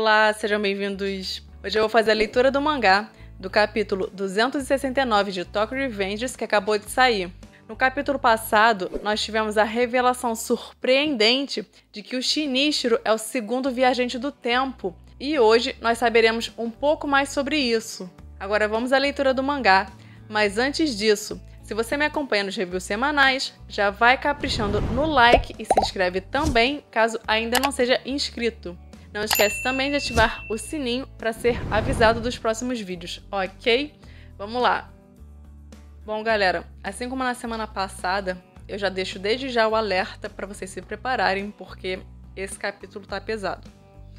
Olá, sejam bem-vindos. Hoje eu vou fazer a leitura do mangá do capítulo 269 de Tokyo Revengers, que acabou de sair. No capítulo passado, nós tivemos a revelação surpreendente de que o Shinichiro é o segundo viajante do tempo, e hoje nós saberemos um pouco mais sobre isso. Agora vamos à leitura do mangá, mas antes disso, se você me acompanha nos reviews semanais, já vai caprichando no like e se inscreve também, caso ainda não seja inscrito. Não esquece também de ativar o sininho para ser avisado dos próximos vídeos, ok? Vamos lá! Bom, galera, assim como na semana passada, eu já deixo desde já o alerta para vocês se prepararem, porque esse capítulo tá pesado.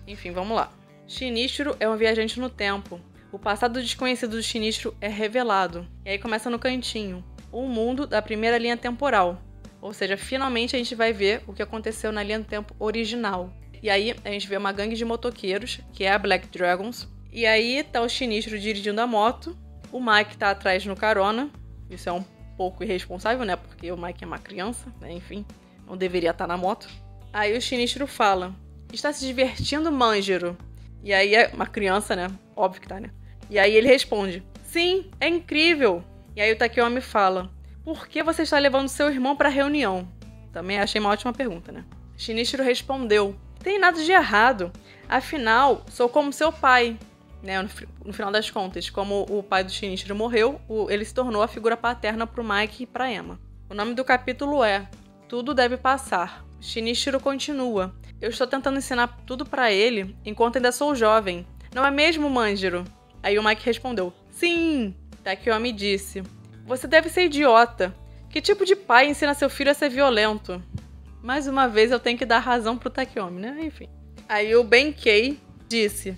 Enfim, vamos lá. Shinichiro é um viajante no tempo. O passado desconhecido do Shinichiro é revelado. E aí começa no cantinho. O mundo da primeira linha temporal. Ou seja, finalmente a gente vai ver o que aconteceu na linha do tempo original. E aí a gente vê uma gangue de motoqueiros, que é a Black Dragons. E aí tá o Shinichiro dirigindo a moto. O Mike tá atrás no carona. Isso é um pouco irresponsável, né? Porque o Mike é uma criança, né? Enfim, não deveria estar na moto. Aí o Shinichiro fala: está se divertindo, Manjiro? E aí é uma criança, né? Óbvio que tá, né? E aí ele responde: sim, é incrível. E aí o Takeyomi fala: por que você está levando seu irmão pra reunião? Também achei uma ótima pergunta, né? Shinichiro respondeu: tem nada de errado. Afinal, sou como seu pai. Né, no final das contas, como o pai do Shinichiro morreu, ele se tornou a figura paterna pro Mike e pra Emma. O nome do capítulo é Tudo Deve Passar. Shinichiro continua: eu estou tentando ensinar tudo pra ele enquanto ainda sou jovem. Não é mesmo, Manjiro? Aí o Mike respondeu: sim. Takeyomi disse: você deve ser idiota. Que tipo de pai ensina seu filho a ser violento? Mais uma vez eu tenho que dar razão pro Takeyomi, né? Enfim. Aí o Benkei disse: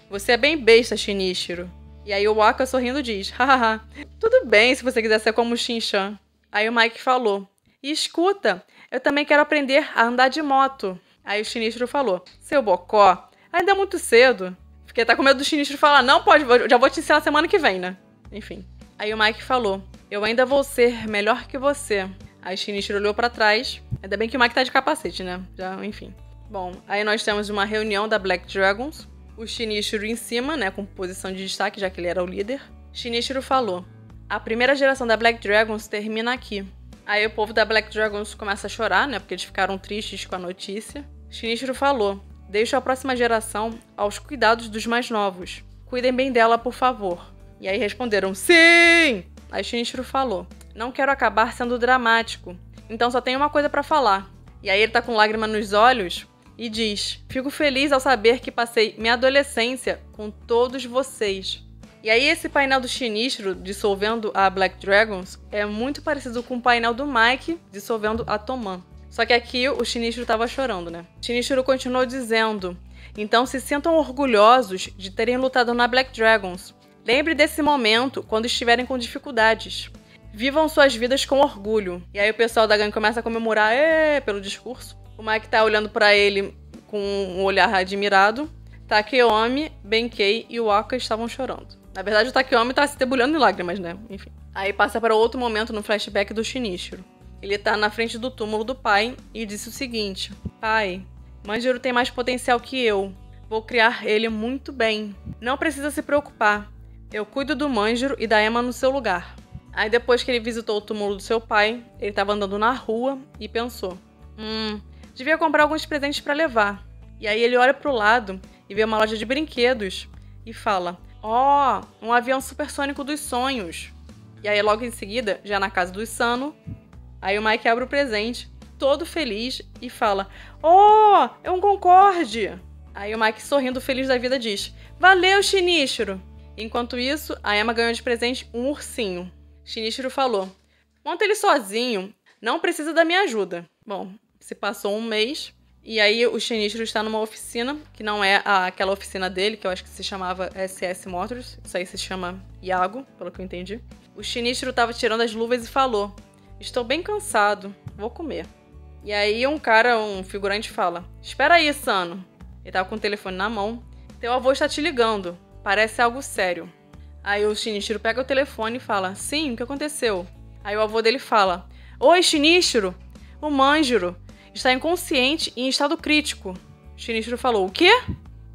você é bem besta, Shinichiro. E aí o Waka sorrindo diz: hahaha, tudo bem se você quiser ser como o Shin-chan. Aí o Mike falou: e escuta, eu também quero aprender a andar de moto. Aí o Shinichiro falou: seu bocó, ainda é muito cedo. Porque tá com medo do Shinichiro falar: não pode, já vou te ensinar semana que vem, né? Enfim. Aí o Mike falou: eu ainda vou ser melhor que você. Aí o Shinichiro olhou pra trás. Ainda bem que o Mike tá de capacete, né? Já, enfim. Bom, aí nós temos uma reunião da Black Dragons. O Shinichiro em cima, né, com posição de destaque, já que ele era o líder. Shinichiro falou: a primeira geração da Black Dragons termina aqui. Aí o povo da Black Dragons começa a chorar, né, porque eles ficaram tristes com a notícia. Shinichiro falou: deixo a próxima geração aos cuidados dos mais novos. Cuidem bem dela, por favor. E aí responderam: sim! Aí Shinichiro falou: não quero acabar sendo dramático, então só tenho uma coisa pra falar. E aí ele tá com lágrima nos olhos e diz: fico feliz ao saber que passei minha adolescência com todos vocês. E aí esse painel do Shinichiro dissolvendo a Black Dragons é muito parecido com o painel do Mike dissolvendo a Toman. Só que aqui o Shinichiro tava chorando, né? Shinichiro continuou dizendo: então se sintam orgulhosos de terem lutado na Black Dragons. Lembre desse momento quando estiverem com dificuldades. Vivam suas vidas com orgulho. E aí o pessoal da gangue começa a comemorar pelo discurso. O Mike tá olhando pra ele com um olhar admirado. Takeyomi, Benkei e o Waka estavam chorando. Na verdade, o Takeyomi tá se debulhando em lágrimas, né? Enfim. Aí passa para outro momento no flashback do Shinichiro. Ele tá na frente do túmulo do pai e disse o seguinte: pai, Manjiro tem mais potencial que eu. Vou criar ele muito bem. Não precisa se preocupar. Eu cuido do Manjiro e da Emma no seu lugar. Aí depois que ele visitou o túmulo do seu pai, ele tava andando na rua e pensou: devia comprar alguns presentes pra levar. E aí ele olha pro lado e vê uma loja de brinquedos e fala: um avião supersônico dos sonhos. E aí logo em seguida, já na casa do Isano, aí o Mike abre o presente, todo feliz, e fala: é um Concorde! Aí o Mike, sorrindo feliz da vida, diz: valeu, Shinichiro! Enquanto isso, a Emma ganhou de presente um ursinho. Shinichiro falou: monta ele sozinho, não precisa da minha ajuda. Bom, se passou um mês, e aí o Shinichiro está numa oficina, que não é aquela oficina dele, que eu acho que se chamava SS Motors, isso aí se chama Iago, pelo que eu entendi. O Shinichiro estava tirando as luvas e falou: estou bem cansado, vou comer. E aí um figurante fala: espera aí, Sano. Ele tava com o telefone na mão. Teu avô está te ligando, parece algo sério. Aí o Shinichiro pega o telefone e fala: sim, o que aconteceu? Aí o avô dele fala: oi, Shinichiro, o Manjiro está inconsciente e em estado crítico. Shinichiro falou: o quê?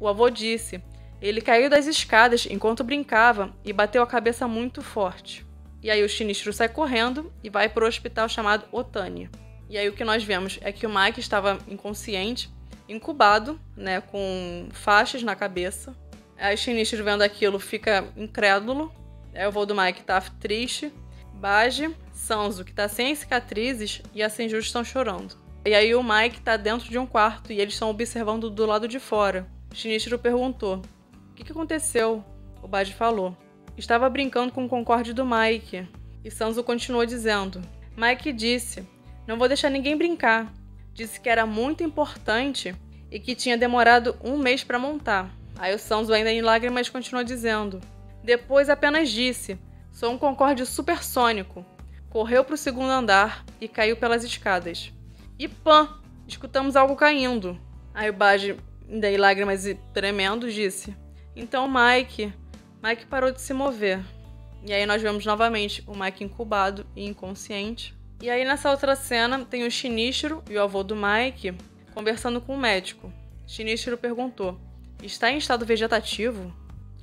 O avô disse. Ele caiu das escadas enquanto brincava e bateu a cabeça muito forte. E aí o Shinichiro sai correndo e vai para o hospital chamado Otani. E aí o que nós vemos é que o Mike estava inconsciente, incubado, né, com faixas na cabeça. Aí o Shinichiro, vendo aquilo, fica incrédulo. Aí o avô do Mike tá triste. Baji, Sanzo, que tá sem cicatrizes, e a Senju estão chorando. E aí o Mike tá dentro de um quarto e eles estão observando do lado de fora. Shinichiro perguntou: "O que aconteceu?" O Baji falou: "Estava brincando com o Concorde do Mike." E Sanzo continuou dizendo: "Mike disse, não vou deixar ninguém brincar. Disse que era muito importante e que tinha demorado 1 mês para montar." Aí o Sanzo, ainda em lágrimas, continuou dizendo: "Depois apenas disse, sou um Concorde supersônico." Correu para o 2º andar e caiu pelas escadas. E pã! Escutamos algo caindo. Aí o Baji, ainda em lágrimas e tremendo, disse: "Então Mike parou de se mover." E aí nós vemos novamente o Mike incubado e inconsciente. E aí nessa outra cena tem o Shinichiro e o avô do Mike conversando com o médico. Shinichiro perguntou: "Está em estado vegetativo?"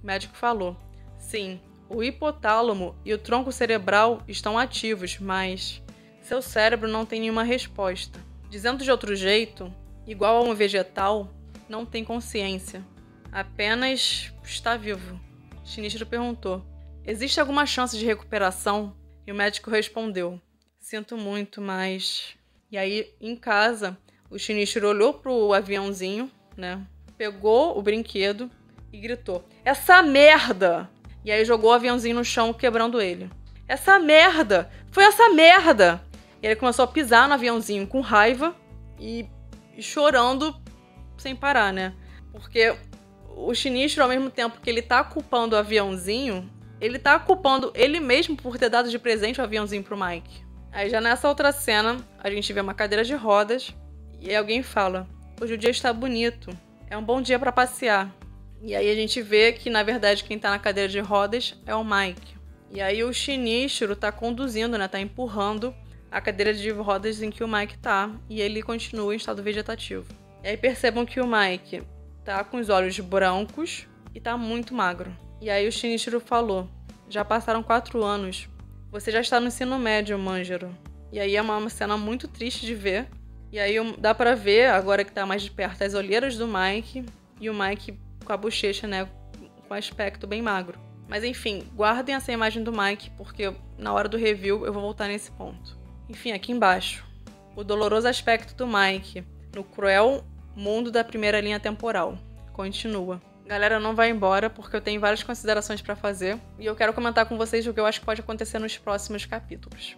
O médico falou: "Sim, o hipotálamo e o tronco cerebral estão ativos, mas seu cérebro não tem nenhuma resposta. Dizendo de outro jeito, igual a um vegetal, não tem consciência. Apenas está vivo." Shinichiro perguntou: "Existe alguma chance de recuperação?" E o médico respondeu: "Sinto muito, mas..." E aí, em casa, o Shinichiro olhou pro aviãozinho, né? Pegou o brinquedo e gritou: "Essa merda!" E aí jogou o aviãozinho no chão, quebrando ele. "Essa merda! Foi essa merda!" E ele começou a pisar no aviãozinho com raiva e chorando sem parar, né? Porque o Shinichiro, ao mesmo tempo que ele tá culpando o aviãozinho, ele tá culpando ele mesmo por ter dado de presente o aviãozinho pro Mike. Aí já nessa outra cena, a gente vê uma cadeira de rodas e alguém fala: "Hoje o dia está bonito, é um bom dia para passear." E aí a gente vê que, na verdade, quem tá na cadeira de rodas é o Mike. E aí o Shinichiro tá conduzindo, né? Tá empurrando a cadeira de rodas em que o Mike tá, e ele continua em estado vegetativo. E aí percebam que o Mike tá com os olhos brancos e tá muito magro. E aí o Shinichiro falou: "Já passaram 4 anos. Você já está no ensino médio, Manjaro." E aí é uma cena muito triste de ver. E aí dá pra ver, agora que tá mais de perto, as olheiras do Mike. E o Mike com a bochecha, né, com aspecto bem magro. Mas enfim, guardem essa imagem do Mike, porque na hora do review eu vou voltar nesse ponto. Enfim, aqui embaixo, o doloroso aspecto do Mike no cruel mundo da primeira linha temporal. Continua. Galera, não vai embora, porque eu tenho várias considerações pra fazer. E eu quero comentar com vocês o que eu acho que pode acontecer nos próximos capítulos.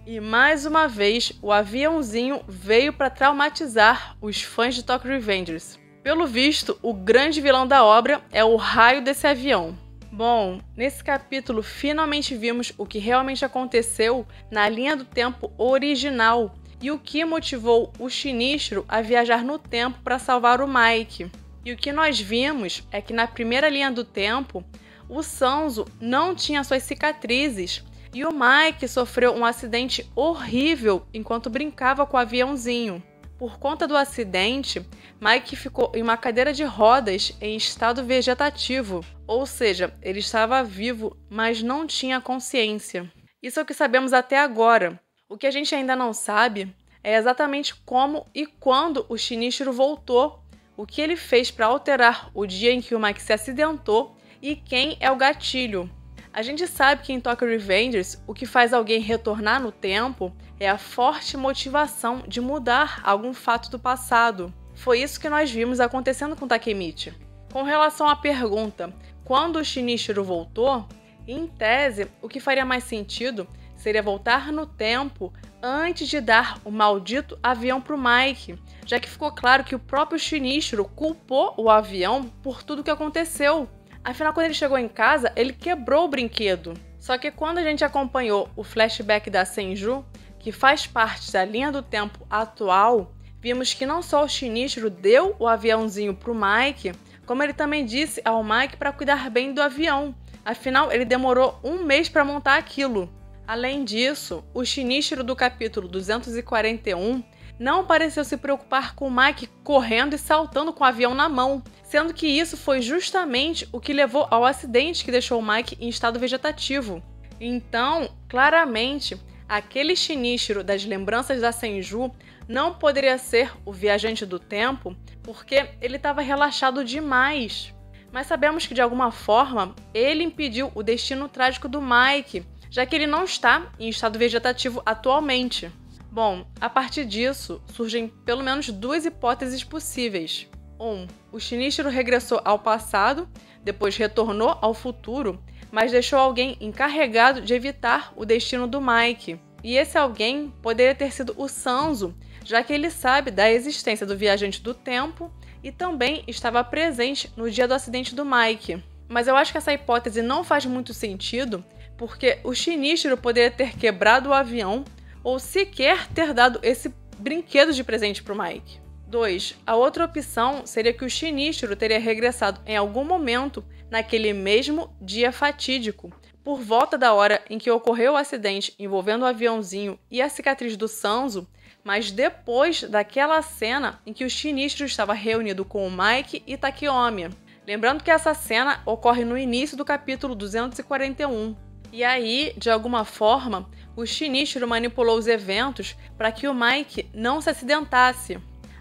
E mais uma vez, o aviãozinho veio pra traumatizar os fãs de Tokyo Revengers. Pelo visto, o grande vilão da obra é o raio desse avião. Bom, nesse capítulo finalmente vimos o que realmente aconteceu na linha do tempo original e o que motivou o Shinichiro a viajar no tempo para salvar o Mike. E o que nós vimos é que na primeira linha do tempo, o Sanzo não tinha suas cicatrizes e o Mike sofreu um acidente horrível enquanto brincava com o aviãozinho. Por conta do acidente, Mike ficou em uma cadeira de rodas em estado vegetativo, ou seja, ele estava vivo, mas não tinha consciência. Isso é o que sabemos até agora. O que a gente ainda não sabe é exatamente como e quando o Shinichiro voltou, o que ele fez para alterar o dia em que o Mike se acidentou e quem é o gatilho. A gente sabe que em Tokyo Revengers, o que faz alguém retornar no tempo é a forte motivação de mudar algum fato do passado. Foi isso que nós vimos acontecendo com Takemichi. Com relação à pergunta, quando o Shinichiro voltou, em tese, o que faria mais sentido seria voltar no tempo antes de dar o maldito avião pro Mike, já que ficou claro que o próprio Shinichiro culpou o avião por tudo que aconteceu. Afinal, quando ele chegou em casa, ele quebrou o brinquedo. Só que quando a gente acompanhou o flashback da Senju, que faz parte da linha do tempo atual, vimos que não só o Shinichiro deu o aviãozinho pro Mike, como ele também disse ao Mike para cuidar bem do avião. Afinal, ele demorou 1 mês para montar aquilo. Além disso, o Shinichiro do capítulo 241 não pareceu se preocupar com o Mike correndo e saltando com o avião na mão, sendo que isso foi justamente o que levou ao acidente que deixou o Mike em estado vegetativo. Então, claramente, aquele Shinichiro das lembranças da Senju não poderia ser o viajante do tempo, porque ele estava relaxado demais. Mas sabemos que, de alguma forma, ele impediu o destino trágico do Mike, já que ele não está em estado vegetativo atualmente. Bom, a partir disso, surgem pelo menos duas hipóteses possíveis. 1. O Shinichiro regressou ao passado, depois retornou ao futuro, mas deixou alguém encarregado de evitar o destino do Mike. E esse alguém poderia ter sido o Sanzo, já que ele sabe da existência do viajante do tempo e também estava presente no dia do acidente do Mike. Mas eu acho que essa hipótese não faz muito sentido, porque o Shinichiro poderia ter quebrado o avião ou sequer ter dado esse brinquedo de presente para o Mike. 2. A outra opção seria que o Shinichiro teria regressado em algum momento naquele mesmo dia fatídico, por volta da hora em que ocorreu o acidente envolvendo o aviãozinho e a cicatriz do Sanzo, mas depois daquela cena em que o Shinichiro estava reunido com o Mike e Takeomi. Lembrando que essa cena ocorre no início do capítulo 241. E aí, de alguma forma, o Shinichiro manipulou os eventos para que o Mike não se acidentasse.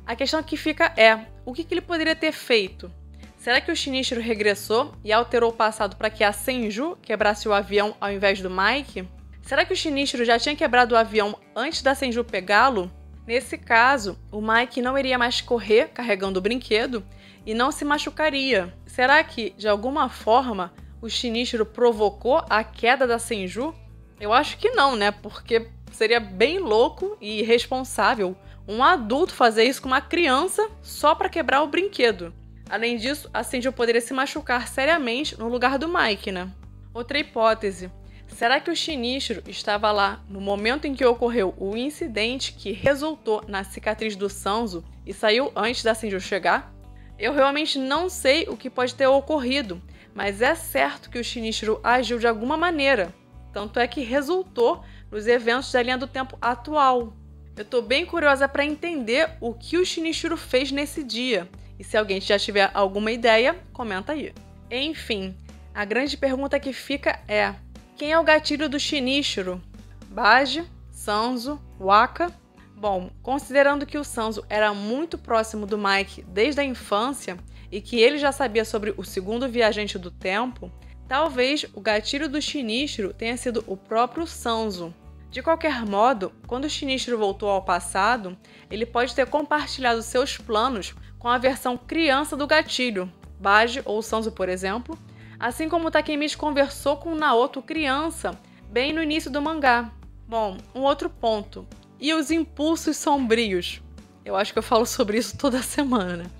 A questão que fica é, o que ele poderia ter feito? Será que o Shinichiro regressou e alterou o passado para que a Senju quebrasse o avião ao invés do Mike? Será que o Shinichiro já tinha quebrado o avião antes da Senju pegá-lo? Nesse caso, o Mike não iria mais correr carregando o brinquedo e não se machucaria. Será que, de alguma forma, o Shinichiro provocou a queda da Senju? Eu acho que não, né? Porque seria bem louco e irresponsável um adulto fazer isso com uma criança só para quebrar o brinquedo. Além disso, a Senju poderia se machucar seriamente no lugar do Mike, né? Outra hipótese. Será que o Shinichiro estava lá no momento em que ocorreu o incidente que resultou na cicatriz do Sanzo e saiu antes da Senju chegar? Eu realmente não sei o que pode ter ocorrido, mas é certo que o Shinichiro agiu de alguma maneira. Tanto é que resultou nos eventos da linha do tempo atual. Eu tô bem curiosa para entender o que o Shinichiro fez nesse dia. E se alguém já tiver alguma ideia, comenta aí. Enfim, a grande pergunta que fica é: quem é o gatilho do Shinichiro? Baji, Sanzo, Waka? Bom, considerando que o Sanzo era muito próximo do Mike desde a infância e que ele já sabia sobre o segundo viajante do tempo, talvez o gatilho do Shinichiro tenha sido o próprio Sanzo. De qualquer modo, quando o Shinichiro voltou ao passado, ele pode ter compartilhado seus planos com a versão criança do gatilho, Baji ou Sanzo, por exemplo, assim como Takemichi conversou com Naoto criança, bem no início do mangá. Bom, um outro ponto. E os impulsos sombrios? Eu acho que eu falo sobre isso toda semana.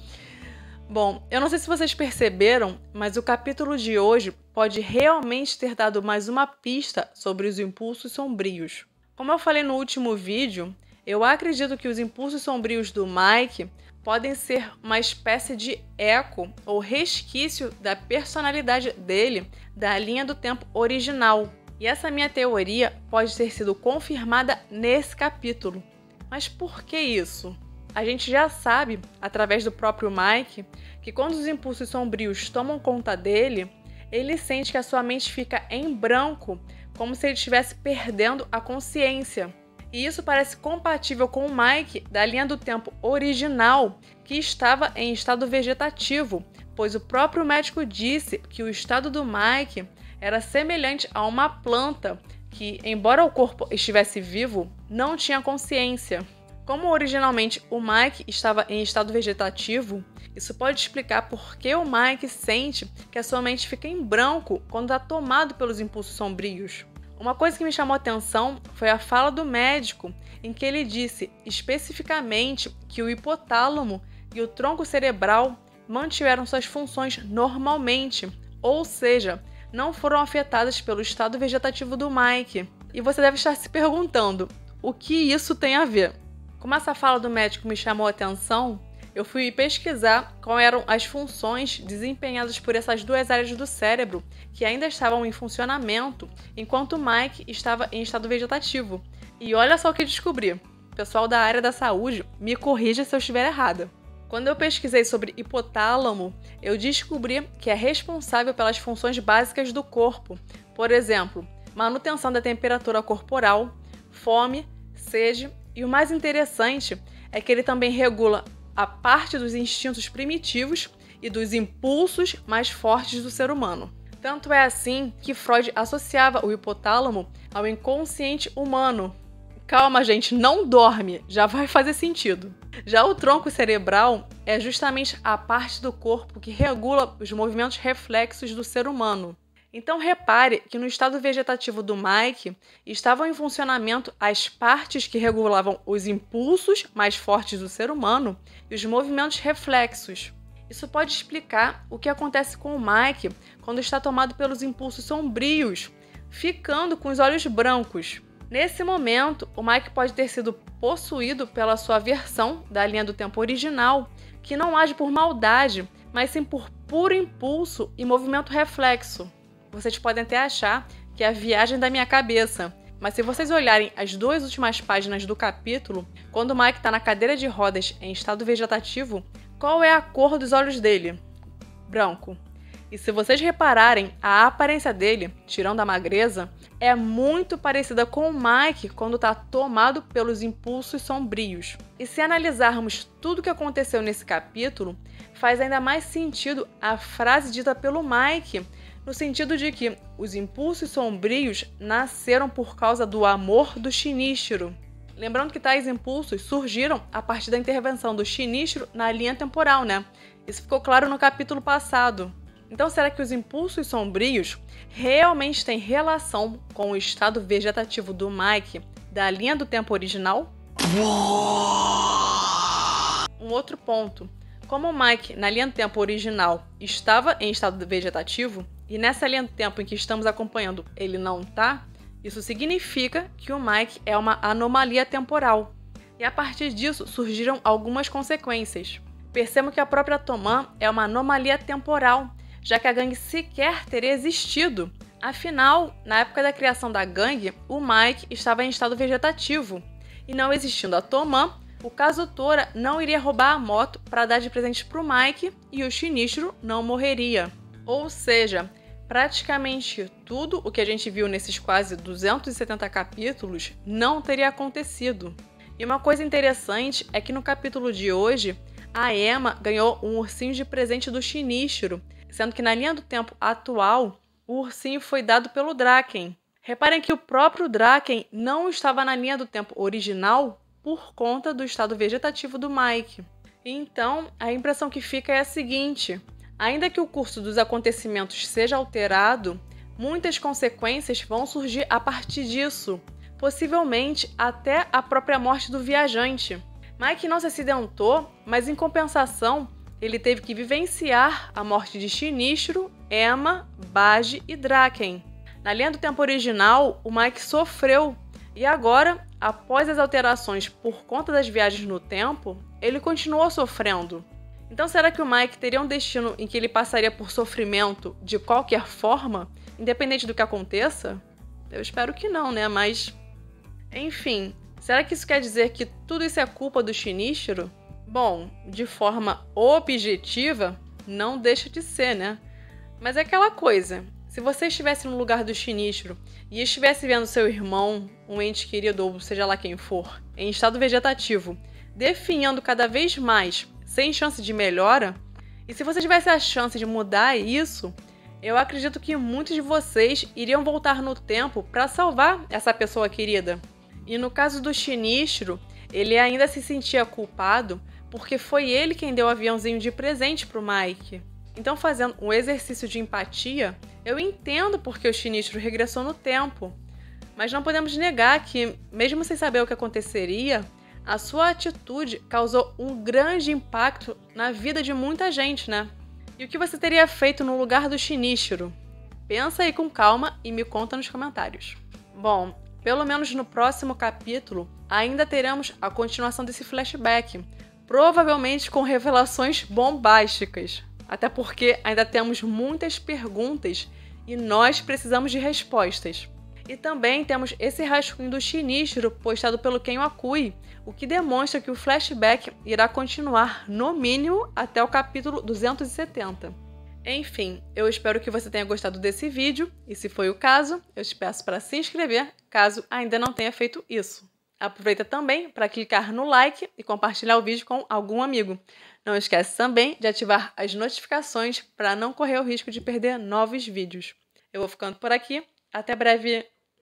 Bom, eu não sei se vocês perceberam, mas o capítulo de hoje pode realmente ter dado mais uma pista sobre os impulsos sombrios. Como eu falei no último vídeo, eu acredito que os impulsos sombrios do Mike podem ser uma espécie de eco ou resquício da personalidade dele da linha do tempo original. E essa minha teoria pode ter sido confirmada nesse capítulo. Mas por que isso? A gente já sabe, através do próprio Mike, que quando os impulsos sombrios tomam conta dele, ele sente que a sua mente fica em branco, como se ele estivesse perdendo a consciência. E isso parece compatível com o Mike da linha do tempo original, que estava em estado vegetativo, pois o próprio médico disse que o estado do Mike era semelhante a uma planta que, embora o corpo estivesse vivo, não tinha consciência. Como originalmente o Mike estava em estado vegetativo, isso pode explicar por que o Mike sente que a sua mente fica em branco quando é tomado pelos impulsos sombrios. Uma coisa que me chamou a atenção foi a fala do médico, em que ele disse especificamente que o hipotálamo e o tronco cerebral mantiveram suas funções normalmente, ou seja, não foram afetadas pelo estado vegetativo do Mike. E você deve estar se perguntando, o que isso tem a ver? Como essa fala do médico me chamou a atenção, eu fui pesquisar quais eram as funções desempenhadas por essas duas áreas do cérebro que ainda estavam em funcionamento enquanto o Mike estava em estado vegetativo. E olha só o que descobri. O pessoal da área da saúde me corrija se eu estiver errada. Quando eu pesquisei sobre hipotálamo, eu descobri que é responsável pelas funções básicas do corpo. Por exemplo, manutenção da temperatura corporal, fome, sede e o mais interessante é que ele também regula a parte dos instintos primitivos e dos impulsos mais fortes do ser humano. Tanto é assim que Freud associava o hipotálamo ao inconsciente humano. Calma, gente, não dorme, já vai fazer sentido. Já o tronco cerebral é justamente a parte do corpo que regula os movimentos reflexos do ser humano. Então repare que no estado vegetativo do Mike estavam em funcionamento as partes que regulavam os impulsos mais fortes do ser humano e os movimentos reflexos. Isso pode explicar o que acontece com o Mike quando está tomado pelos impulsos sombrios, ficando com os olhos brancos. Nesse momento, o Mike pode ter sido possuído pela sua versão da linha do tempo original, que não age por maldade, mas sim por puro impulso e movimento reflexo. Vocês podem até achar que é a viagem da minha cabeça, mas se vocês olharem as 2 últimas páginas do capítulo, quando o Mike está na cadeira de rodas em estado vegetativo, qual é a cor dos olhos dele? Branco. E se vocês repararem, a aparência dele, tirando a magreza, é muito parecida com o Mike quando está tomado pelos impulsos sombrios. E se analisarmos tudo o que aconteceu nesse capítulo, faz ainda mais sentido a frase dita pelo Mike, no sentido de que os impulsos sombrios nasceram por causa do amor do Shinichiro. Lembrando que tais impulsos surgiram a partir da intervenção do Shinichiro na linha temporal, né? Isso ficou claro no capítulo passado. Então, será que os impulsos sombrios realmente têm relação com o estado vegetativo do Mike da linha do tempo original? Um outro ponto. Como o Mike, na linha do tempo original, estava em estado vegetativo, e nessa linha do tempo em que estamos acompanhando ele não está, isso significa que o Mike é uma anomalia temporal. E a partir disso surgiram algumas consequências. Percebam que a própria Toman é uma anomalia temporal, já que a gangue sequer teria existido. Afinal, na época da criação da gangue, o Mike estava em estado vegetativo. E não existindo a Toman, o Kazutora não iria roubar a moto para dar de presente para o Mike e o Shinichiro não morreria. Ou seja, praticamente tudo o que a gente viu nesses quase 270 capítulos não teria acontecido. E uma coisa interessante é que no capítulo de hoje, a Emma ganhou um ursinho de presente do Shinichiro, sendo que na linha do tempo atual, o ursinho foi dado pelo Draken. Reparem que o próprio Draken não estava na linha do tempo original por conta do estado vegetativo do Mike. Então, a impressão que fica é a seguinte: ainda que o curso dos acontecimentos seja alterado, muitas consequências vão surgir a partir disso, possivelmente até a própria morte do viajante. Mike não se acidentou, mas em compensação, ele teve que vivenciar a morte de Shinichiro, Emma, Baji e Draken. Na linha do tempo original, o Mike sofreu, e agora, após as alterações por conta das viagens no tempo, ele continuou sofrendo. Então será que o Mike teria um destino em que ele passaria por sofrimento de qualquer forma, independente do que aconteça? Eu espero que não, né? Mas, enfim, será que isso quer dizer que tudo isso é culpa do Shinichiro? Bom, de forma objetiva, não deixa de ser, né? Mas é aquela coisa, se você estivesse no lugar do Shinichiro e estivesse vendo seu irmão, um ente querido ou seja lá quem for, em estado vegetativo, definhando cada vez mais, sem chance de melhora, e se você tivesse a chance de mudar isso, eu acredito que muitos de vocês iriam voltar no tempo para salvar essa pessoa querida. E no caso do Shinichiro, ele ainda se sentia culpado porque foi ele quem deu o aviãozinho de presente para o Mike. Então, fazendo um exercício de empatia, eu entendo porque o Shinichiro regressou no tempo. Mas não podemos negar que, mesmo sem saber o que aconteceria, a sua atitude causou um grande impacto na vida de muita gente, né? E o que você teria feito no lugar do Shinichiro? Pensa aí com calma e me conta nos comentários. Bom, pelo menos no próximo capítulo, ainda teremos a continuação desse flashback, provavelmente com revelações bombásticas. Até porque ainda temos muitas perguntas e nós precisamos de respostas. E também temos esse rascunho do Shinichiro postado pelo Ken Wakui, o que demonstra que o flashback irá continuar no mínimo até o capítulo 270. Enfim, eu espero que você tenha gostado desse vídeo e se foi o caso, eu te peço para se inscrever caso ainda não tenha feito isso. Aproveita também para clicar no like e compartilhar o vídeo com algum amigo. Não esquece também de ativar as notificações para não correr o risco de perder novos vídeos. Eu vou ficando por aqui. Até breve!